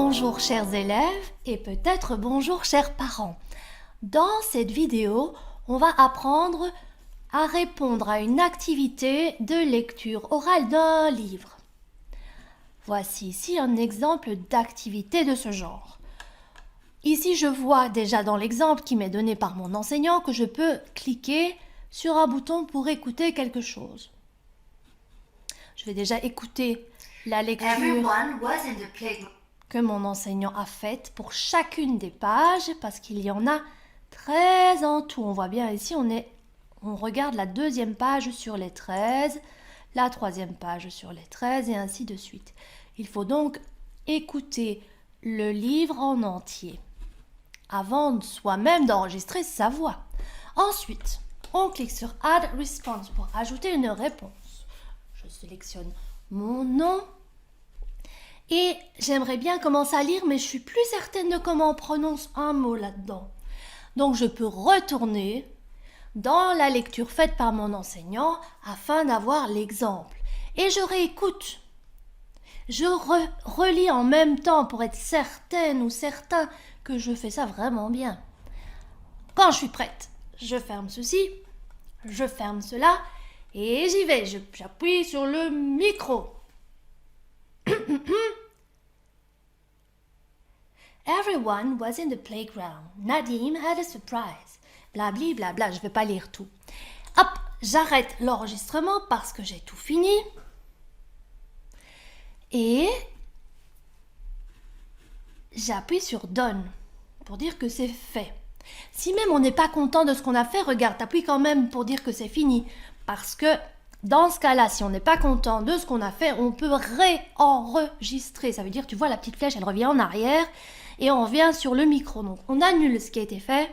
Bonjour chers élèves et peut-être bonjour chers parents. Dans cette vidéo, on va apprendre à répondre à une activité de lecture orale d'un livre. Voici ici un exemple d'activité de ce genre. Ici, je vois déjà dans l'exemple qui m'est donné par mon enseignant que je peux cliquer sur un bouton pour écouter quelque chose. Je vais déjà écouter la lecture que mon enseignant a faite pour chacune des pages parce qu'il y en a 13 en tout. On voit bien ici, on regarde la deuxième page sur les 13, la troisième page sur les 13 et ainsi de suite. Il faut donc écouter le livre en entier avant soi-même d'enregistrer sa voix. Ensuite, on clique sur Add Response pour ajouter une réponse. Je sélectionne mon nom. Et j'aimerais bien commencer à lire, mais je suis plus certaine de comment on prononce un mot là-dedans. Donc je peux retourner dans la lecture faite par mon enseignant afin d'avoir l'exemple. Et je réécoute. Je relis en même temps pour être certaine ou certain que je fais ça vraiment bien. Quand je suis prête, je ferme ceci, je ferme cela et j'y vais. J'appuie sur le micro. Everyone was in the playground. Nadim had a surprise. Blabli blabla, je ne vais pas lire tout. Hop, j'arrête l'enregistrement parce que j'ai tout fini. Et j'appuie sur Done pour dire que c'est fait. Si même on n'est pas content de ce qu'on a fait, regarde, t'appuies quand même pour dire que c'est fini. Parce que dans ce cas-là, si on n'est pas content de ce qu'on a fait, on peut réenregistrer. Ça veut dire, tu vois, la petite flèche, elle revient en arrière et on revient sur le micro. Donc, on annule ce qui a été fait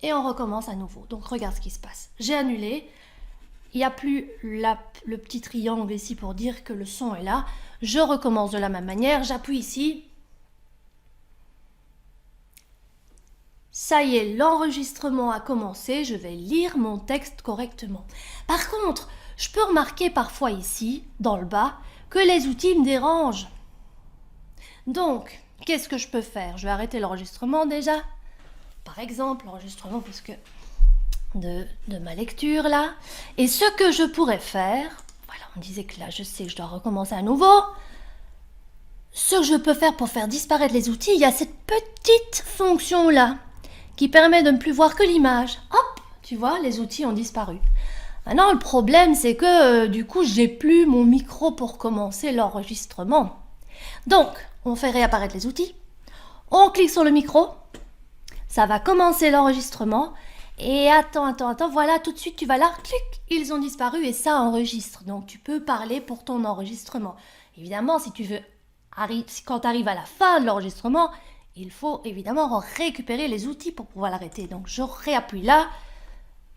et on recommence à nouveau. Donc, regarde ce qui se passe. J'ai annulé. Il n'y a plus le petit triangle ici pour dire que le son est là. Je recommence de la même manière. J'appuie ici. Ça y est, l'enregistrement a commencé, je vais lire mon texte correctement. Par contre, je peux remarquer parfois ici, dans le bas, que les outils me dérangent. Donc, qu'est-ce que je peux faire? Je vais arrêter l'enregistrement déjà. Par exemple, l'enregistrement de ma lecture là. Et ce que je pourrais faire, voilà, on disait que là, je sais que je dois recommencer à nouveau. Ce que je peux faire pour faire disparaître les outils, il y a cette petite fonction là qui permet de ne plus voir que l'image. Hop, tu vois, les outils ont disparu. Maintenant, le problème, c'est que du coup, j'ai plus mon micro pour commencer l'enregistrement. Donc, on fait réapparaître les outils. On clique sur le micro. Ça va commencer l'enregistrement. Et attends, voilà, tout de suite, tu vas là, clic, ils ont disparu et ça enregistre. Donc, tu peux parler pour ton enregistrement. Évidemment, si tu veux, quand tu arrives à la fin de l'enregistrement, il faut évidemment récupérer les outils pour pouvoir l'arrêter. Donc, je réappuie là.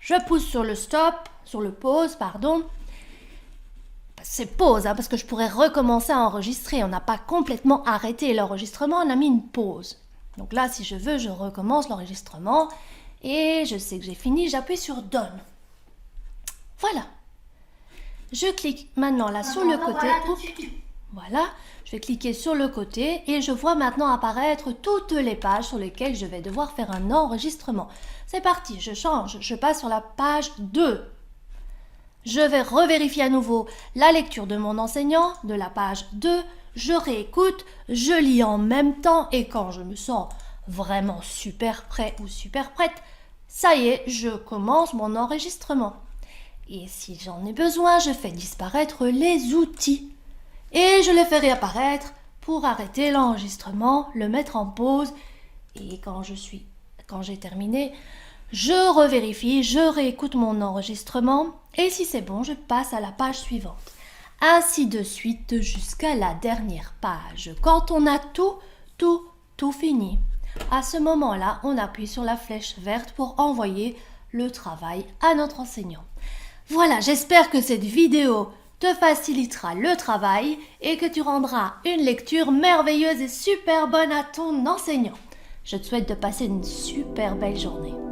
Je pousse sur le stop, sur le pause, pardon. C'est pause, parce que je pourrais recommencer à enregistrer. On n'a pas complètement arrêté l'enregistrement, on a mis une pause. Donc là, si je veux, je recommence l'enregistrement. Et je sais que j'ai fini, j'appuie sur Done. Voilà. Je clique maintenant là sur le côté. Voilà, je vais cliquer sur le côté et je vois maintenant apparaître toutes les pages sur lesquelles je vais devoir faire un enregistrement. C'est parti, je change, je passe sur la page 2. Je vais revérifier à nouveau la lecture de mon enseignant, de la page 2. Je réécoute, je lis en même temps et quand je me sens vraiment super prêt ou super prête, ça y est, je commence mon enregistrement. Et si j'en ai besoin, je fais disparaître les outils. Et je les fais réapparaître pour arrêter l'enregistrement, le mettre en pause. Et quand j'ai terminé, je revérifie, je réécoute mon enregistrement. Et si c'est bon, je passe à la page suivante. Ainsi de suite jusqu'à la dernière page. Quand on a tout fini. À ce moment-là, on appuie sur la flèche verte pour envoyer le travail à notre enseignant. Voilà, j'espère que cette vidéo te facilitera le travail et que tu rendras une lecture merveilleuse et super bonne à ton enseignant. Je te souhaite de passer une super belle journée.